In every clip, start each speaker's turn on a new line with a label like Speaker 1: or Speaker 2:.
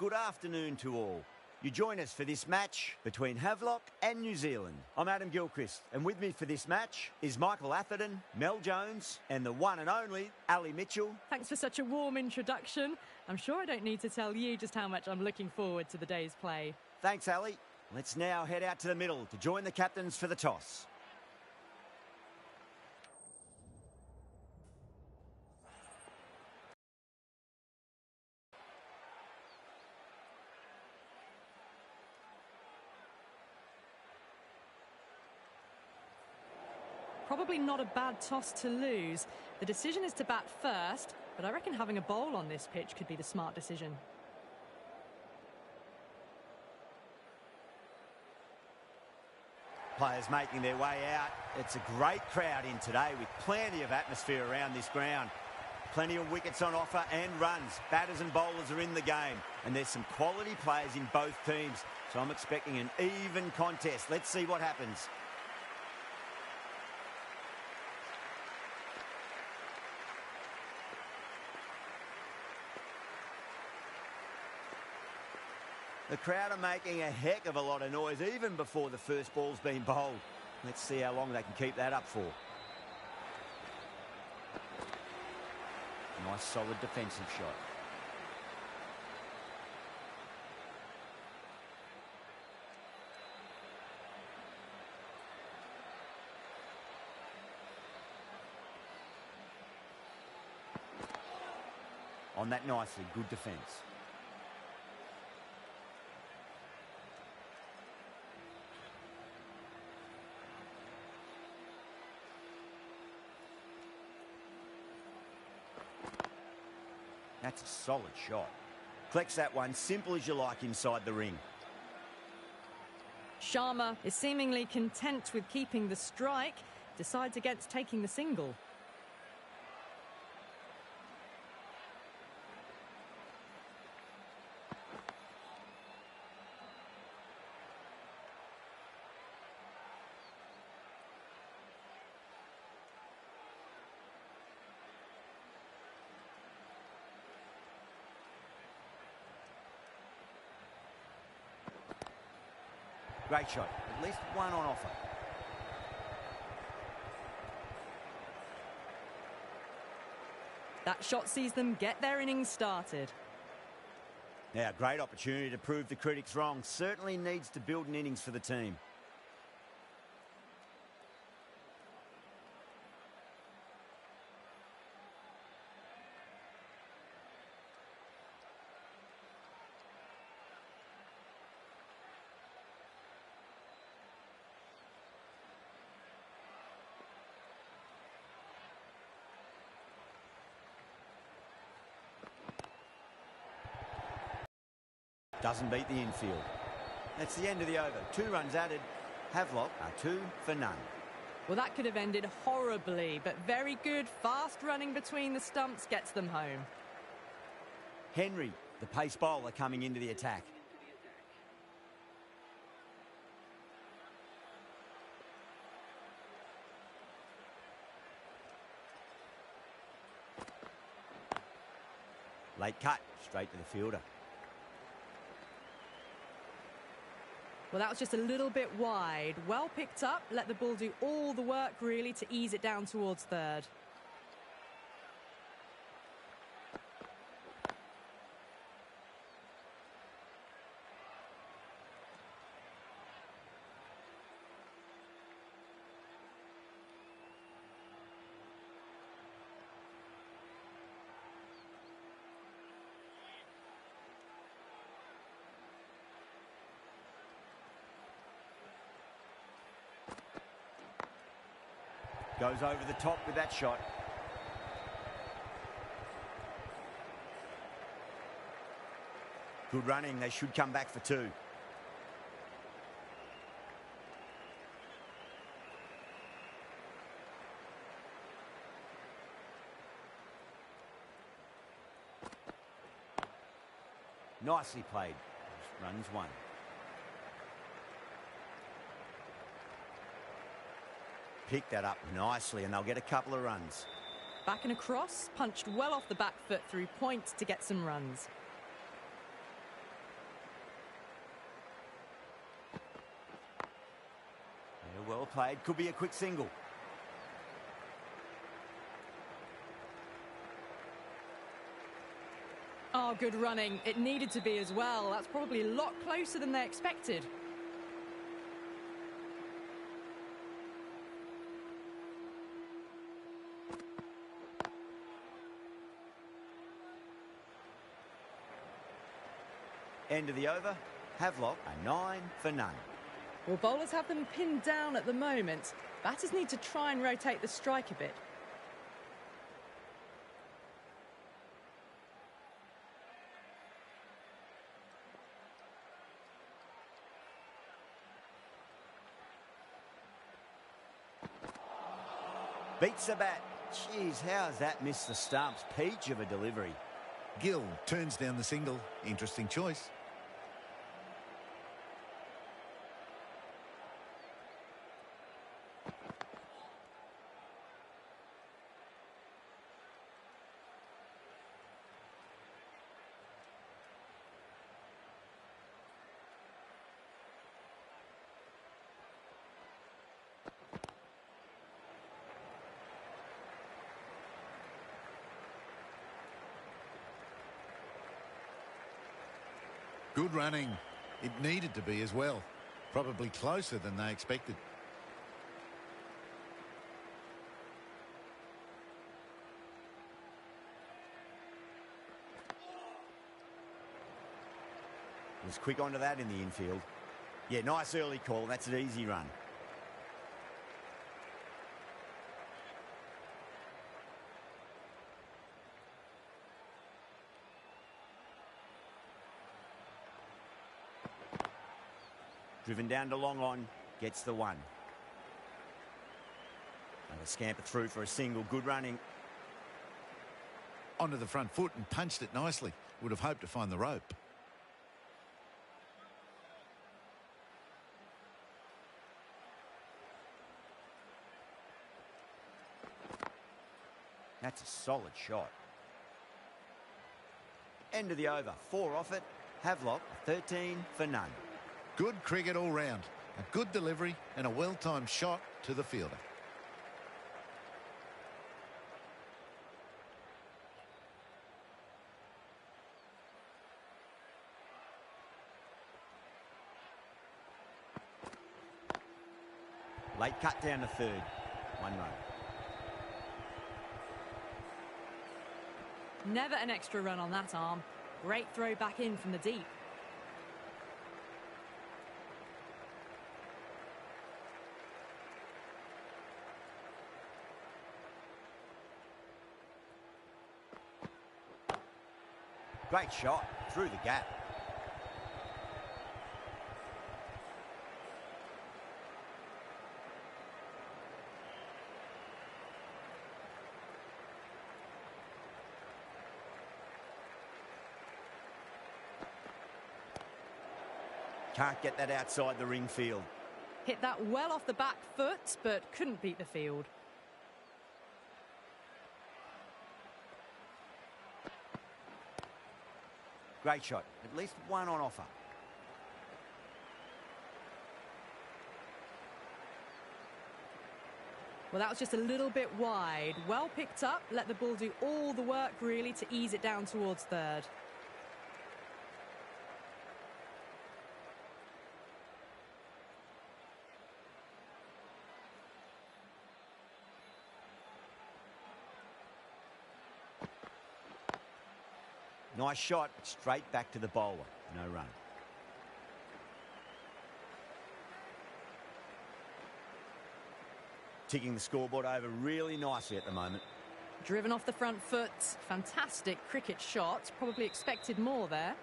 Speaker 1: good afternoon to all. You join us for this match between Havelock and New Zealand. I'm Adam Gilchrist, and with me for this match is Michael Atherton, Mel Jones, and the one and only Ali Mitchell.
Speaker 2: Thanks for such a warm introduction. I'm sure I don't need to tell you just how much I'm looking forward to the day's play.
Speaker 1: Thanks, Ali. Let's now head out to the middle to join the captains for the toss.
Speaker 2: Probably not a bad toss to lose. The decision is to bat first, but I reckon having a bowl on this pitch could be the smart decision.
Speaker 1: Players making their way out. It's a great crowd in today with plenty of atmosphere around this ground. Plenty of wickets on offer and runs. Batters and bowlers are in the game, and there's some quality players in both teams, so I'm expecting an even contest. Let's see what happens. The crowd are making a heck of a lot of noise even before the first ball's been bowled. Let's see how long they can keep that up for. Nice solid defensive shot. On that nicely, good defence. That's a solid shot. Collects that one, simple as you like, inside the ring.
Speaker 2: Sharma is seemingly content with keeping the strike, decides against taking the single.
Speaker 1: Great shot. At least one on offer.
Speaker 2: That shot sees them get their innings started.
Speaker 1: Now, great opportunity to prove the critics wrong. Certainly needs to build an innings for the team. Doesn't beat the infield. That's the end of the over. 2 runs added. Havelock are 2 for none.
Speaker 2: Well, that could have ended horribly, but very good. Fast running between the stumps gets them home.
Speaker 1: Henry, the pace bowler, coming into the attack. Late cut, straight to the fielder.
Speaker 2: Well, that was just a little bit wide. Well picked up, let the ball do all the work, really, to ease it down towards third.
Speaker 1: Goes over the top with that shot. Good running. They should come back for 2. Nicely played. Runs 1. Pick that up nicely and they'll get a couple of runs.
Speaker 2: Back and across, punched well off the back foot through point to get some runs.
Speaker 1: well played. Could be a quick single.
Speaker 2: Oh, good running. It needed to be as well. That's probably a lot closer than they expected.
Speaker 1: End of the over. Havelock a 9 for none.
Speaker 2: Well, bowlers have them pinned down at the moment. Batters need to try and rotate the strike a bit.
Speaker 1: Beats the bat. Jeez, how has that missed the stumps? Peach of a delivery.
Speaker 3: Gill turns down the single. Interesting choice. Good running. It needed to be as well. Probably closer than they expected.
Speaker 1: Was quick onto that in the infield. Yeah, nice early call. That's an easy run. Driven down to long on, gets the one. And a scamper through for a single. Good running.
Speaker 3: Onto the front foot and punched it nicely. Would have hoped to find the rope.
Speaker 1: That's a solid shot. End of the over. 4 off it. Havelock 13 for none.
Speaker 3: Good cricket all round. A good delivery and a well-timed shot to the fielder.
Speaker 1: Late cut down to third. 1 run.
Speaker 2: Never an extra run on that arm. Great throw back in from the deep.
Speaker 1: Great shot through the gap. Can't get that outside the ring field.
Speaker 2: Hit that well off the back foot, but couldn't beat the field.
Speaker 1: Great shot. At least one on offer.
Speaker 2: Well, that was just a little bit wide. Well picked up. Let the ball do all the work, really, to ease it down towards third.
Speaker 1: Nice shot, straight back to the bowler. No run. Ticking the scoreboard over really nicely at the moment.
Speaker 2: Driven off the front foot. Fantastic cricket shot. Probably expected more there.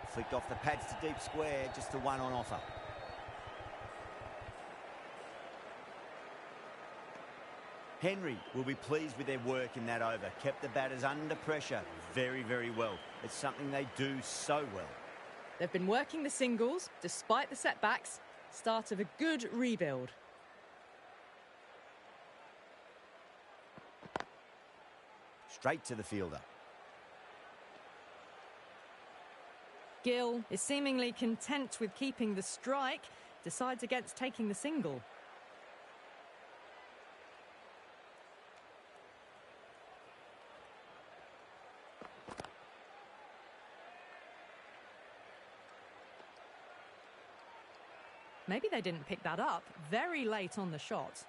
Speaker 1: Flicked off the pads to deep square, just the one on offer. Henry will be pleased with their work in that over. Kept the batters under pressure very, very well. It's something they do so well.
Speaker 2: They've been working the singles, despite the setbacks. Start of a good rebuild.
Speaker 1: straight to the fielder.
Speaker 2: Gill is seemingly content with keeping the strike, decides against taking the single. Maybe they didn't pick that up very late on the shot.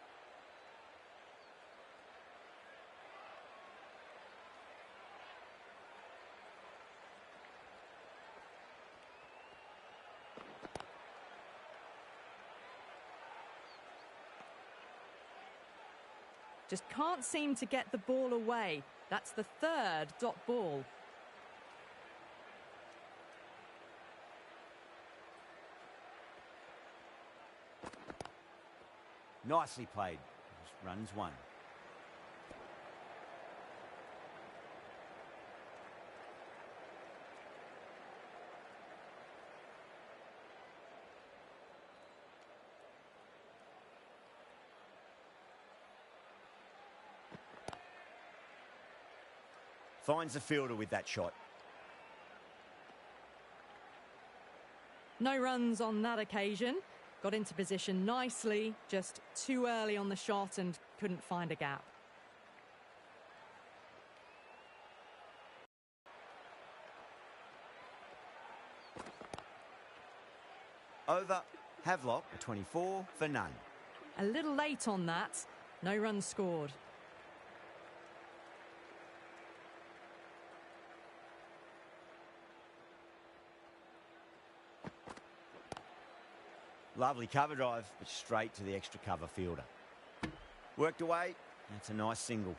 Speaker 2: Just can't seem to get the ball away. That's the third dot ball.
Speaker 1: Nicely played. Just runs one. Finds the fielder with that shot.
Speaker 2: No runs on that occasion. Got into position nicely, just too early on the shot and couldn't find a gap.
Speaker 1: Over. Havelock, a 24 for none.
Speaker 2: A little late on that. No runs scored.
Speaker 1: Lovely cover drive, but straight to the extra cover fielder. Worked away. That's a nice single.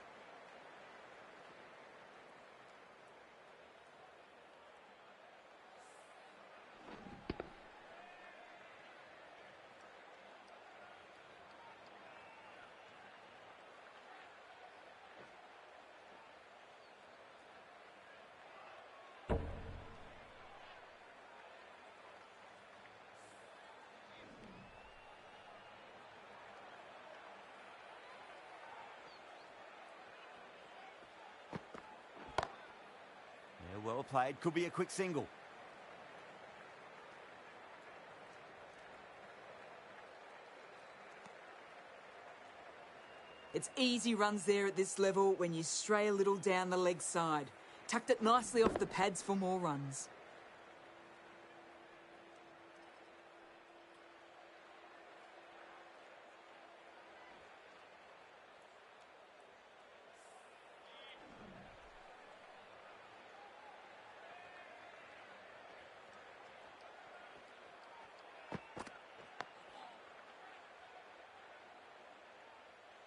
Speaker 1: Well played. Could be a quick single.
Speaker 4: It's easy runs there at this level when you stray a little down the leg side. Tucked it nicely off the pads for more runs.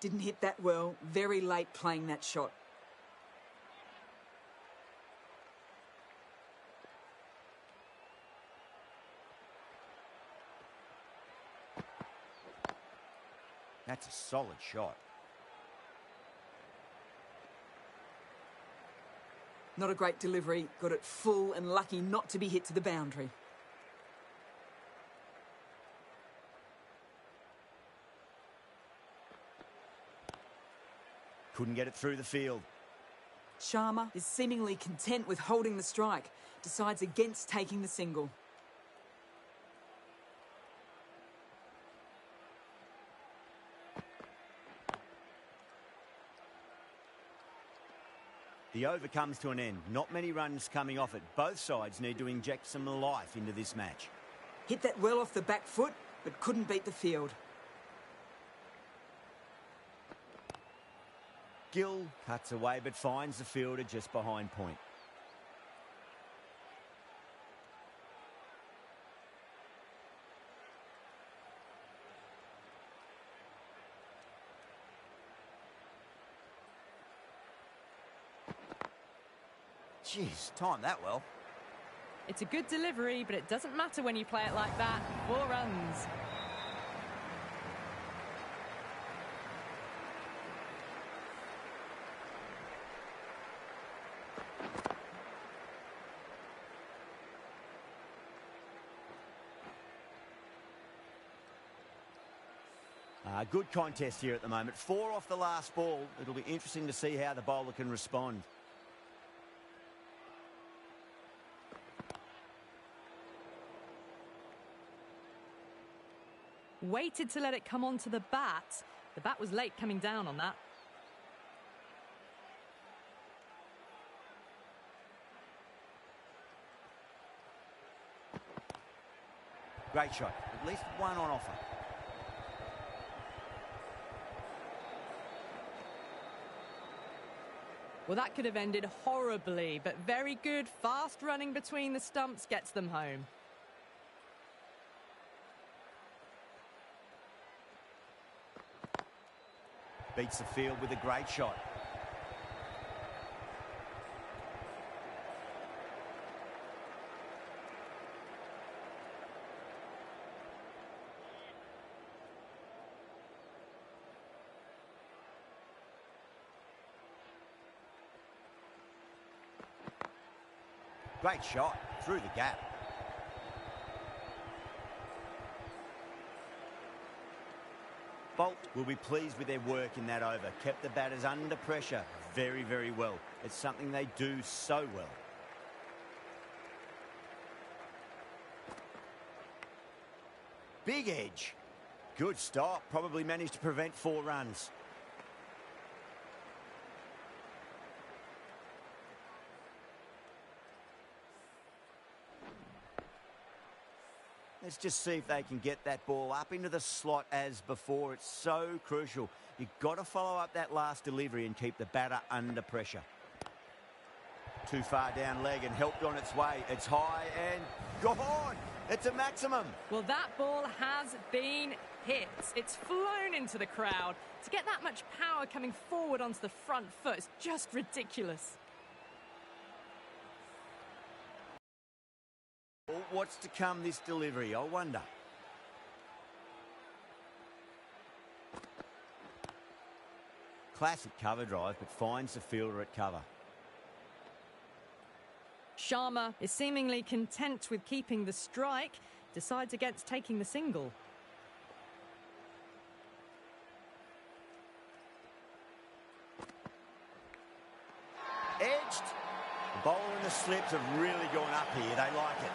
Speaker 4: Didn't hit that well. Very late playing that shot.
Speaker 1: That's a solid shot.
Speaker 4: Not a great delivery. Got it full and lucky not to be hit to the boundary.
Speaker 1: Couldn't get it through the field.
Speaker 4: Sharma is seemingly content with holding the strike. Decides against taking the single.
Speaker 1: The over comes to an end. Not many runs coming off it. Both sides need to inject some life into this match.
Speaker 4: Hit that well off the back foot, but couldn't beat the field.
Speaker 1: Gill cuts away but finds the fielder just behind point. Jeez, timed that well.
Speaker 2: It's a good delivery, but it doesn't matter when you play it like that. 4 runs.
Speaker 1: Good contest here at the moment. 4 off the last ball. It'll be interesting to see how the bowler can respond.
Speaker 2: Waited to let it come onto the bat. The bat was late coming down on that.
Speaker 1: Great shot. At least one on offer.
Speaker 2: Well, that could have ended horribly, but very good. Fast running between the stumps gets them home.
Speaker 1: Beats the field with a great shot. Great shot through the gap. Bolt will be pleased with their work in that over. Kept the batters under pressure very, very well. It's something they do so well. Big edge. Good stop. Probably managed to prevent 4 runs. Let's just see if they can get that ball up into the slot as before. It's so crucial. You've got to follow up that last delivery and keep the batter under pressure. Too far down leg and helped on its way. It's high and gone. It's a maximum.
Speaker 2: Well, that ball has been hit. It's flown into the crowd. To get that much power coming forward onto the front foot is just ridiculous.
Speaker 1: What's to come this delivery, I wonder. Classic cover drive, but finds the fielder at cover.
Speaker 2: Sharma is seemingly content with keeping the strike, decides against taking the single.
Speaker 1: Edged. The bowler and the slips have really gone up here. They like it.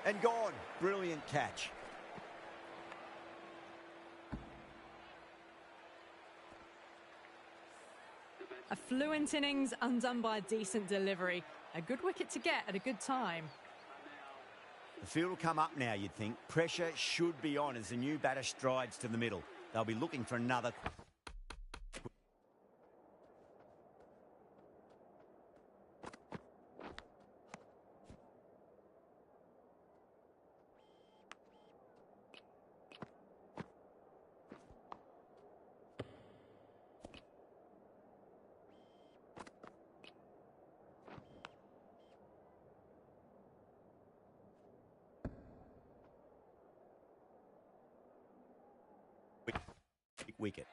Speaker 1: And gone. Brilliant catch.
Speaker 2: A fluent innings undone by a decent delivery. A good wicket to get at a good time.
Speaker 1: The field will come up now, you'd think. Pressure should be on as the new batter strides to the middle. They'll be looking for another. Wicket.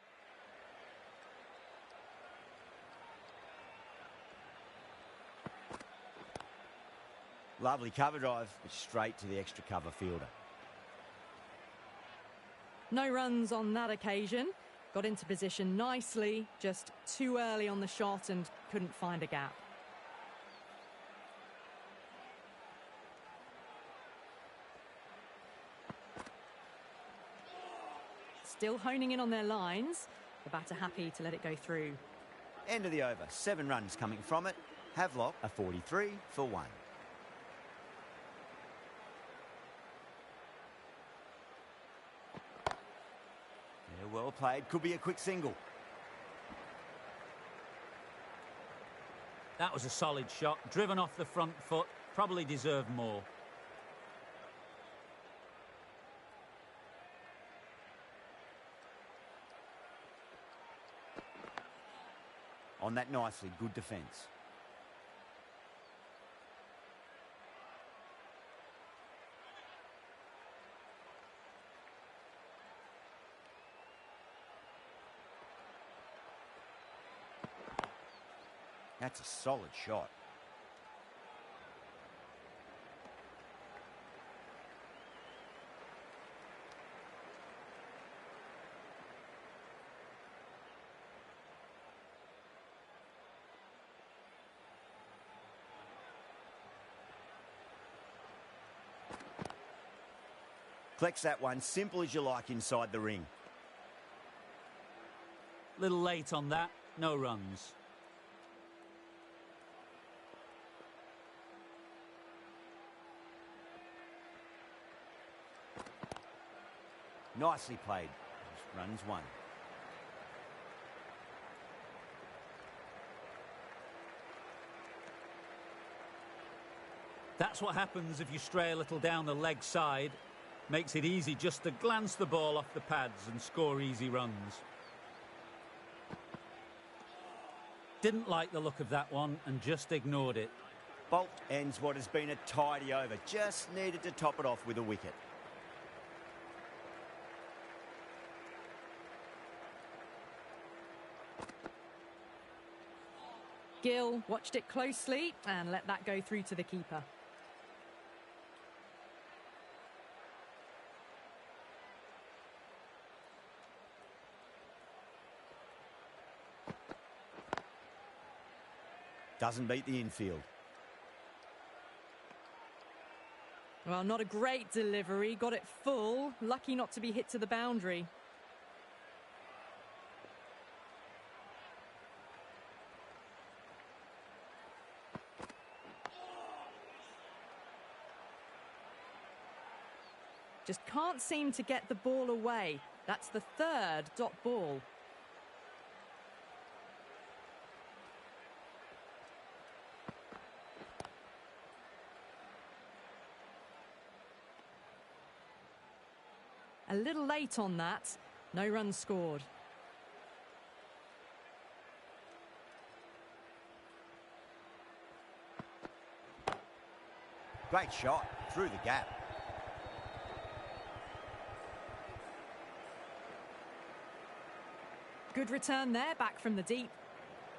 Speaker 1: Lovely cover drive, but straight to the extra cover fielder.
Speaker 2: No runs on that occasion. Got into position nicely, just too early on the shot and couldn't find a gap. Still honing in on their lines. The batter happy to let it go through.
Speaker 1: End of the over. 7 runs coming from it. Havelock a 43 for 1. Yeah, well played. Could be a quick single.
Speaker 5: That was a solid shot. Driven off the front foot. Probably deserved more.
Speaker 1: On that nicely, good defence. That's a solid shot. Collects that one, simple as you like inside the ring.
Speaker 5: Little late on that, no runs.
Speaker 1: Nicely played. Just runs one.
Speaker 5: That's what happens if you stray a little down the leg side. Makes it easy just to glance the ball off the pads and score easy runs. Didn't like the look of that one and just ignored it.
Speaker 1: Bolt ends what has been a tidy over. Just needed to top it off with a wicket.
Speaker 2: Gill watched it closely and let that go through to the keeper.
Speaker 1: Doesn't beat the infield.
Speaker 2: Well, not a great delivery. Got it full. Lucky not to be hit to the boundary. Just can't seem to get the ball away. That's the third dot ball. A little late on that. No runs scored.
Speaker 1: Great shot through the gap.
Speaker 2: Good return there, back from the deep.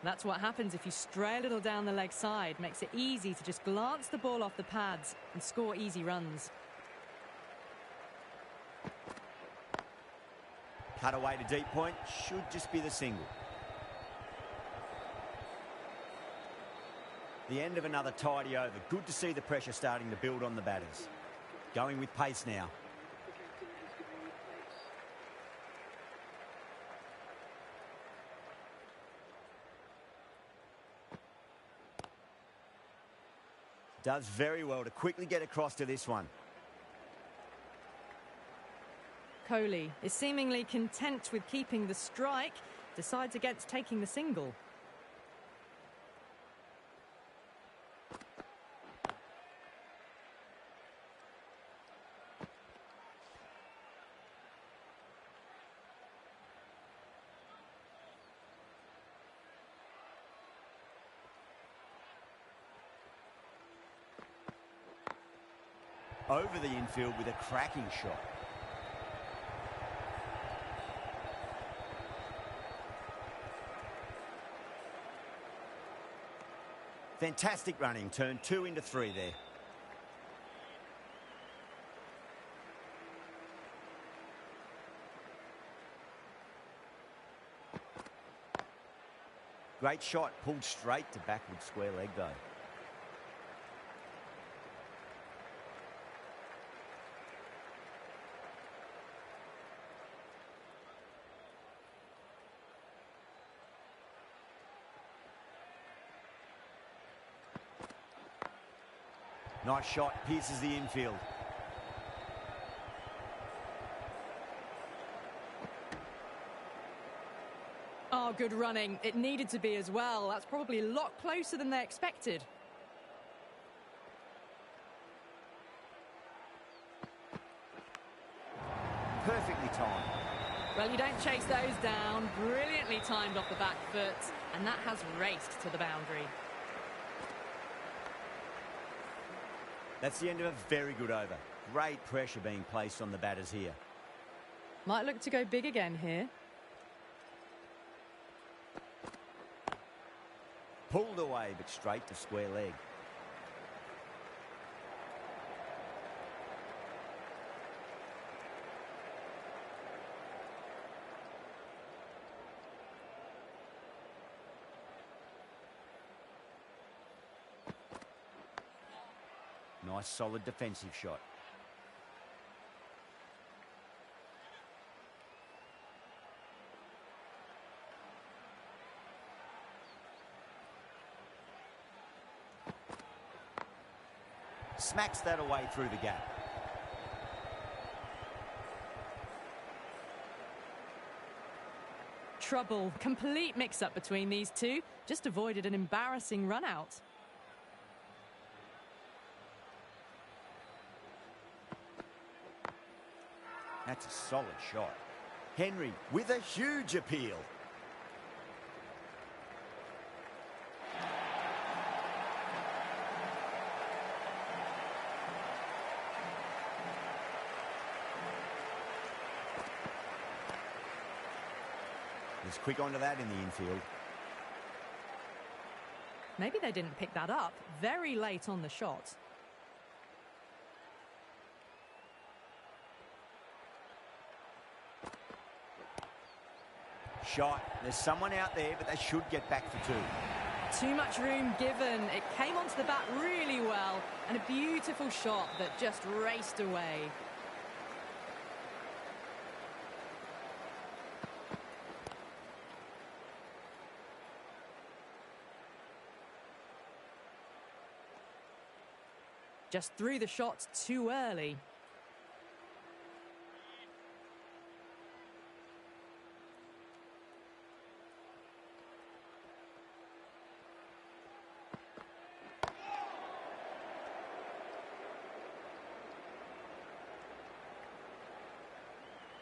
Speaker 2: That's what happens if you stray a little down the leg side. Makes it easy to just glance the ball off the pads and score easy runs.
Speaker 1: Cut away to deep point. Should just be the single. The end of another tidy over. Good to see the pressure starting to build on the batters. Going with pace now. Does very well to quickly get across to this one.
Speaker 2: Kohli is seemingly content with keeping the strike, decides against taking the single.
Speaker 1: Over the infield with a cracking shot. Fantastic running, turned 2 into 3 there. Great shot, pulled straight to backward square leg though. Nice shot, pierces the infield.
Speaker 2: Oh, good running. It needed to be as well. That's probably a lot closer than they expected.
Speaker 1: Perfectly timed.
Speaker 2: Well, you don't chase those down. Brilliantly timed off the back foot, and that has raced to the boundary.
Speaker 1: That's the end of a very good over. Great pressure being placed on the batters here.
Speaker 2: Might look to go big again here.
Speaker 1: Pulled away, but straight to square leg. Nice solid defensive shot. smacks that away through the gap.
Speaker 2: Trouble. Complete mix-up between these two. Just avoided an embarrassing run-out.
Speaker 1: That's a solid shot. Henry with a huge appeal. He's quick onto that in the infield.
Speaker 2: Maybe they didn't pick that up. Very late on the shot.
Speaker 1: Shot. There's someone out there, but they should get back for two.
Speaker 2: Too much room given. It came onto the bat really well. And a beautiful shot that just raced away. Just threw the shot too early.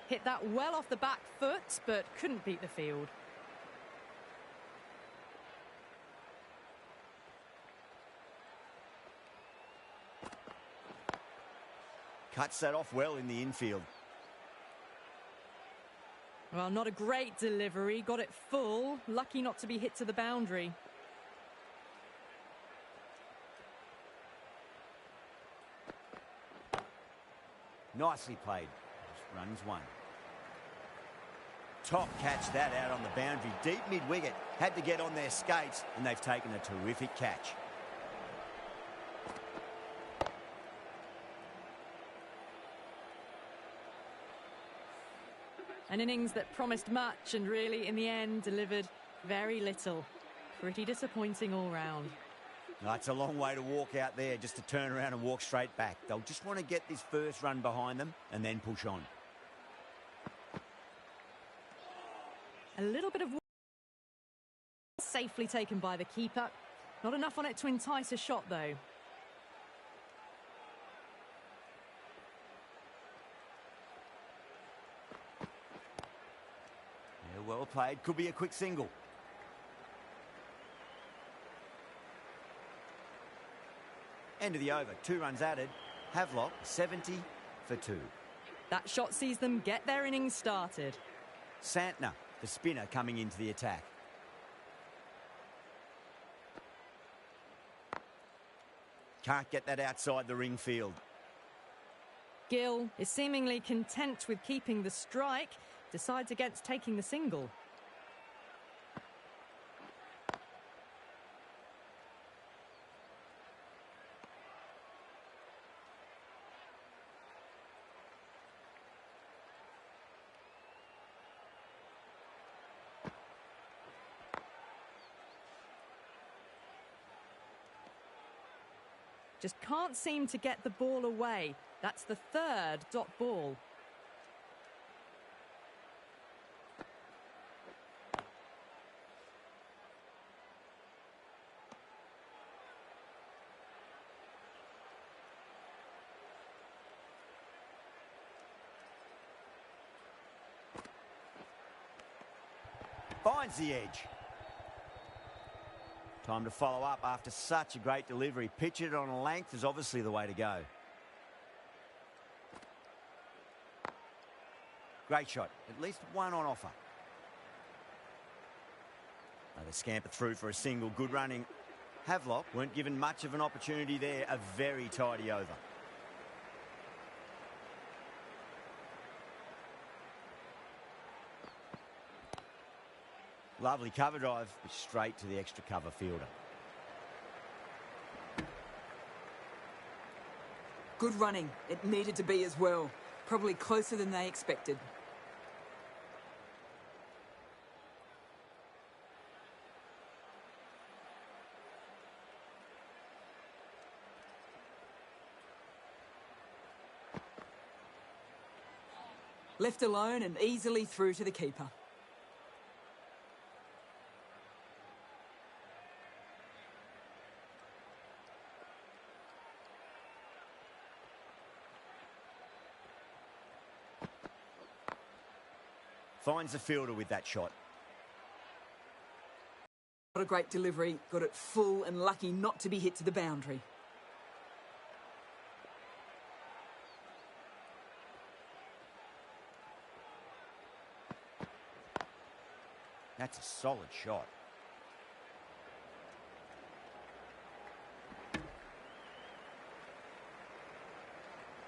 Speaker 2: Hit that well off the back foot, but couldn't beat the field.
Speaker 1: Cuts that off well in the infield.
Speaker 2: Well, not a great delivery. Got it full. Lucky not to be hit to the boundary.
Speaker 1: Nicely played. Just runs one. Top catch that out on the boundary. Deep mid-wicket. Had to get on their skates, and they've taken a terrific catch.
Speaker 2: An innings that promised much and really, in the end, delivered very little. Pretty disappointing all round.
Speaker 1: It's a long way to walk out there just to turn around and walk straight back. They'll just want to get this first run behind them and then push on.
Speaker 2: A little bit of safely taken by the keeper. Not enough on it to entice a shot, though.
Speaker 1: Well played. Could be a quick single. End of the over. 2 runs added. Havelock, 70 for 2.
Speaker 2: That shot sees them get their innings started.
Speaker 1: Santner, the spinner, coming into the attack. Can't get that outside the ring field.
Speaker 2: Gill is seemingly content with keeping the strike. Decides against taking the single. Just can't seem to get the ball away. That's the 3rd dot ball.
Speaker 1: Finds the edge. Time to follow up after such a great delivery. Pitch it on a length is obviously the way to go. Great shot. At least one on offer. They scamper through for a single. Good running. Havelock weren't given much of an opportunity there. A very tidy over. Lovely cover drive, straight to the extra cover fielder.
Speaker 4: Good running. It needed to be as well. Probably closer than they expected. Left alone and easily through to the keeper.
Speaker 1: Finds the fielder with that shot.
Speaker 4: What a great delivery. Got it full and lucky not to be hit to the boundary.
Speaker 1: That's a solid shot.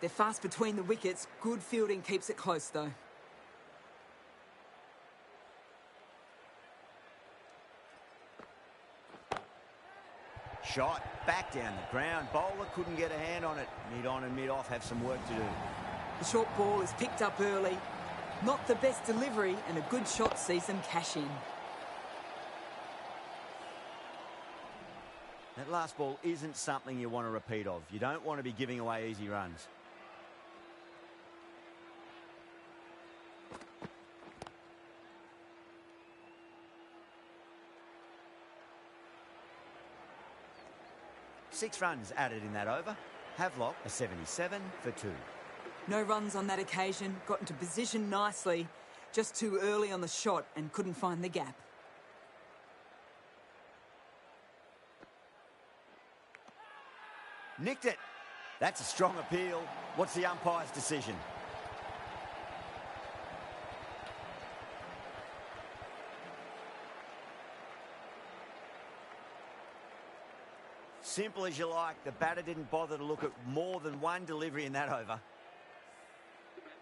Speaker 4: They're fast between the wickets. Good fielding keeps it close though.
Speaker 1: Shot back down the ground. Bowler couldn't get a hand on it. Mid-on and mid-off have some work to do.
Speaker 4: The short ball is picked up early. Not the best delivery, and a good shot sees them cash in.
Speaker 1: That last ball isn't something you want to repeat of. You don't want to be giving away easy runs. Six runs added in that over. Havelock a 77 for 2.
Speaker 4: No runs on that occasion. Got into position nicely. Just too early on the shot and couldn't find the gap.
Speaker 1: Nicked it. That's a strong appeal. What's the umpire's decision? Simple as you like. The batter didn't bother to look at more than one delivery in that over.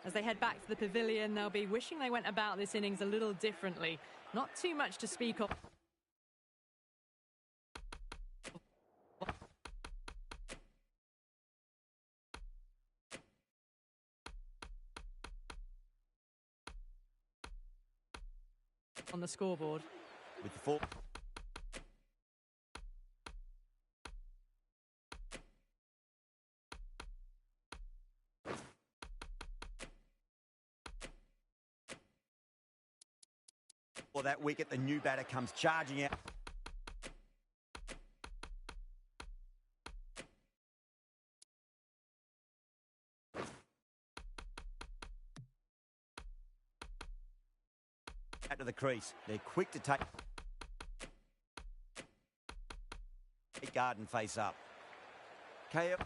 Speaker 2: As they head back to the pavilion, they'll be wishing they went about this innings a little differently. Not too much to speak of. On the scoreboard.
Speaker 1: With the four. For that wicket, the new batter comes charging out. Out to the crease. They're quick to take guard and face up. KL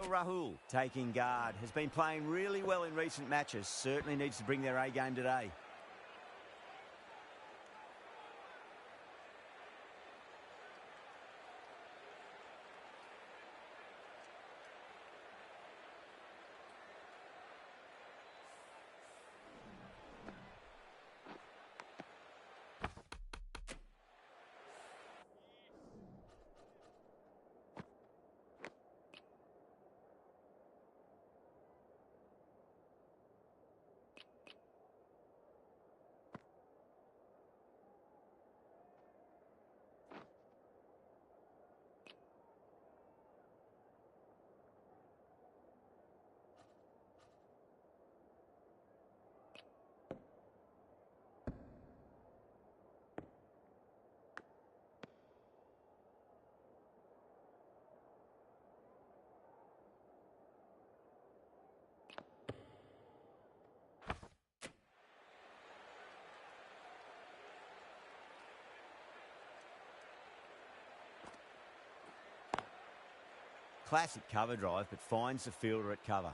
Speaker 1: Rahul taking guard. Has been playing really well in recent matches. Certainly needs to bring their A game today. Classic cover drive, but finds the fielder at cover.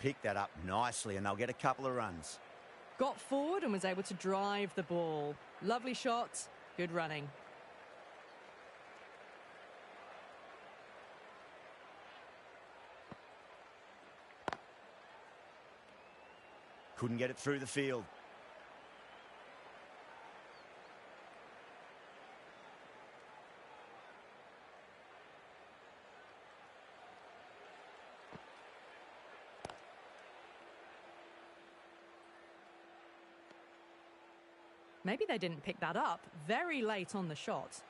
Speaker 1: Picked that up nicely, and they'll get a couple of runs.
Speaker 2: Got forward and was able to drive the ball. Lovely shot. Good running.
Speaker 1: Couldn't get it through the field.
Speaker 2: Maybe they didn't pick that up very late on the shot.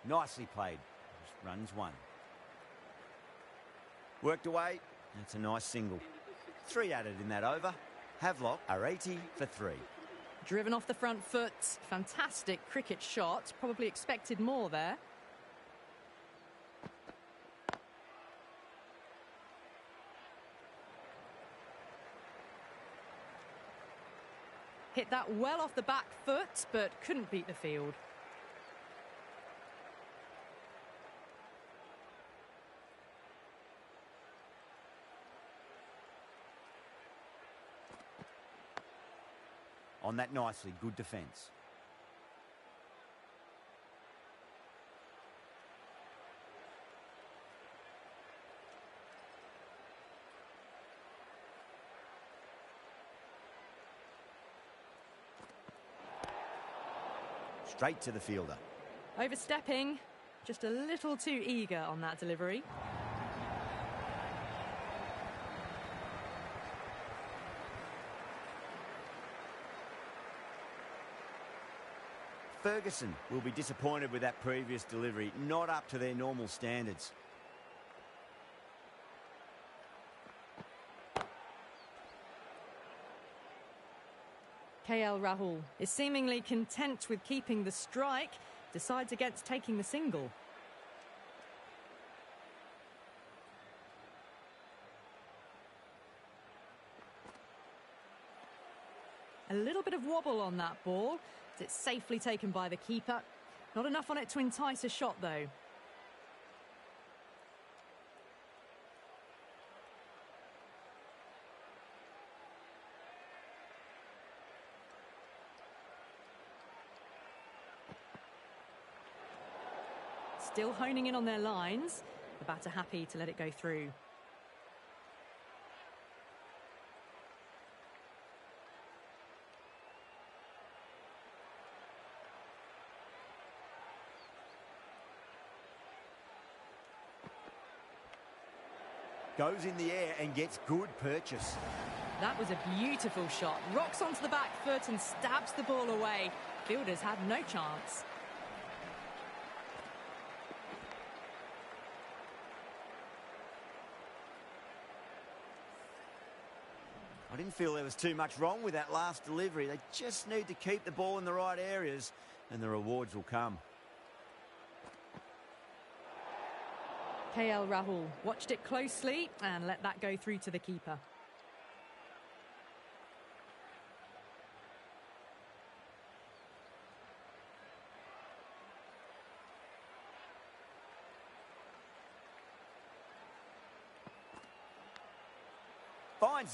Speaker 1: Nicely played. Runs one. Worked away. That's a nice single. 3 added in that over. Havelock are 80 for 3.
Speaker 2: Driven off the front foot. Fantastic cricket shot. Probably expected more there. Hit that well off the back foot, but couldn't beat the field.
Speaker 1: On that nicely, good defence. Straight to the fielder.
Speaker 2: Overstepping, just a little too eager on that delivery.
Speaker 1: Ferguson will be disappointed with that previous delivery, not up to their normal standards.
Speaker 2: KL Rahul is seemingly content with keeping the strike, decides against taking the single. A little bit of wobble on that ball. It's safely taken by the keeper. Not enough on it to entice a shot, though. Still honing in on their lines. The batter happy to let it go through.
Speaker 1: Goes in the air and gets good purchase.
Speaker 2: That was a beautiful shot. Rocks onto the back foot and stabs the ball away. Fielders had no chance.
Speaker 1: I didn't feel there was too much wrong with that last delivery. They just need to keep the ball in the right areas and the rewards will come.
Speaker 2: KL Rahul watched it closely and let that go through to the keeper.
Speaker 1: Finds